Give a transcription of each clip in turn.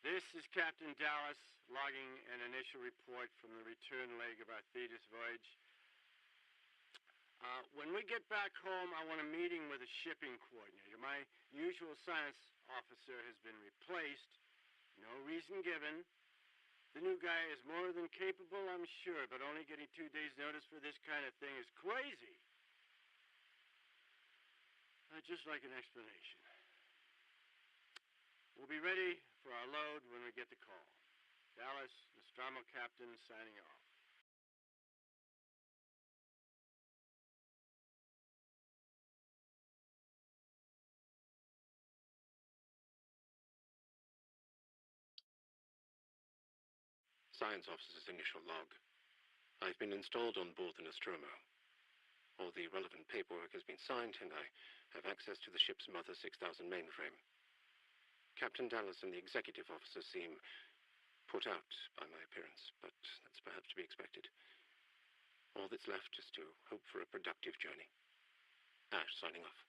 This is Captain Dallas logging an initial report from the return leg of our Thetis voyage. When we get back home, I want a meeting with a shipping coordinator. My usual science officer has been replaced. No reason given. The new guy is more than capable, I'm sure, but only getting 2 days' notice for this kind of thing is crazy. I'd just like an explanation. We'll be ready for our load when we get the call. Dallas, Nostromo Captain, signing off. Science Officer's initial log. I've been installed on board the Nostromo. All the relevant paperwork has been signed, and I have access to the ship's Mother 6000 mainframe. Captain Dallas and the executive officer seem put out by my appearance, but that's perhaps to be expected. All that's left is to hope for a productive journey. Ash signing off.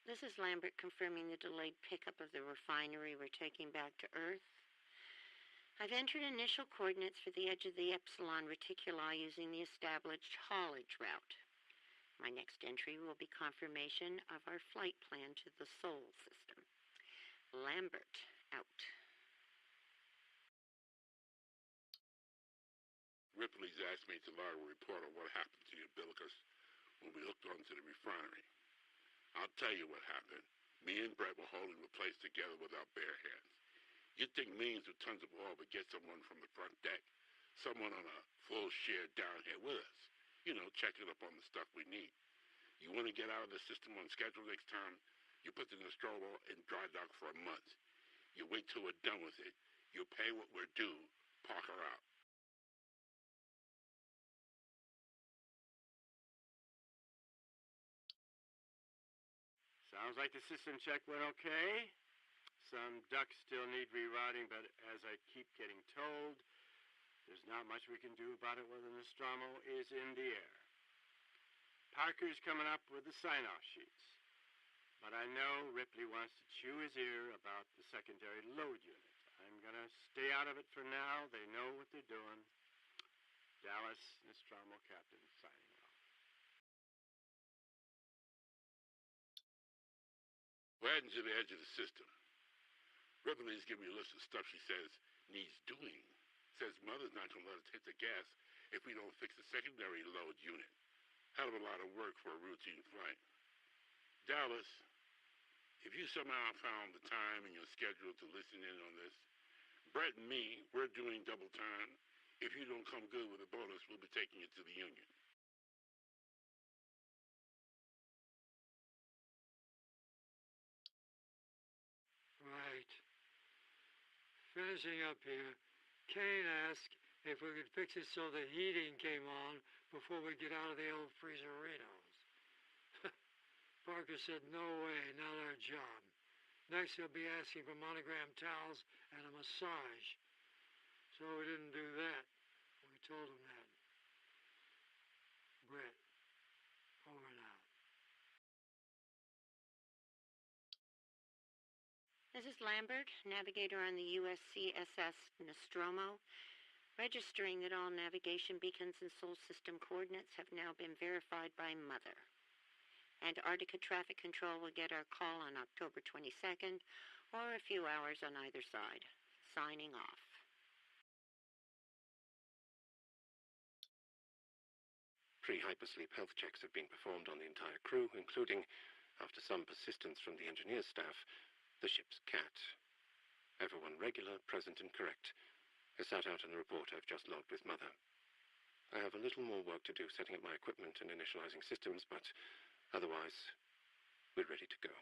This is Lambert confirming the delayed pickup of the refinery we're taking back to Earth. I've entered initial coordinates for the edge of the Epsilon Reticuli using the established haulage route. My next entry will be confirmation of our flight plan to the Sol system. Lambert, out. Ripley's asked me to log a report on what happened to the umbilicus when we hooked onto the refinery. I'll tell you what happened. Me and Brett were holding the place together with our bare hands. You'd think millions of tons of oil would get someone from the front deck, someone on a full share down here with us. You know, checking up on the stuff we need. You want to get out of the system on schedule next time? You put the Nostromo in dry dock for a month. You wait till we're done with it. You pay what we're due. Park her out. Sounds like the system check went okay. Some ducts still need rerouting, but as I keep getting told, there's not much we can do about it when the Nostromo is in the air. Parker's coming up with the sign-off sheets. But I know Ripley wants to chew his ear about the secondary load unit. I'm going to stay out of it for now. They know what they're doing. Dallas, Nostromo Captain, signing off. We're heading to the edge of the system. Ripley's giving me a list of stuff she says needs doing. Says Mother's not going to let us hit the gas if we don't fix the secondary load unit. Hell of a lot of work for a routine flight. Dallas, if you somehow found the time in your schedule to listen in on this, Brett and me, we're doing double time. If you don't come good with a bonus, we'll be taking it to the union. Right. Finishing up here, Kane asked if we could fix it so the heating came on before we get out of the old freezerinos. Parker said, no way, not our job. Next, he'll be asking for monogram towels and a massage. So we didn't do that. We told him that. Brett, over and out. This is Lambert, navigator on the USCSS Nostromo, registering that all navigation beacons and Sol system coordinates have now been verified by Mother. Antarctica Traffic Control will get our call on October 22nd, or a few hours on either side. Signing off. Pre-hypersleep health checks have been performed on the entire crew, including, after some persistence from the engineer's staff, the ship's cat. Everyone regular, present and correct, is sat out in the report I've just logged with Mother. I have a little more work to do setting up my equipment and initializing systems, but otherwise, we're ready to go.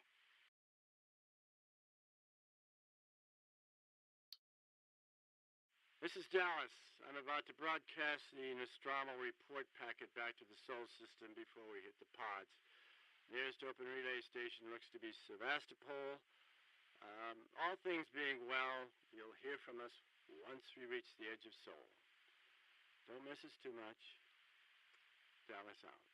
This is Dallas. I'm about to broadcast the Nostromo report packet back to the Sol system before we hit the pods. Nearest open relay station looks to be Sevastopol. All things being well, you'll hear from us once we reach the edge of Sol. Don't miss us too much. Dallas out.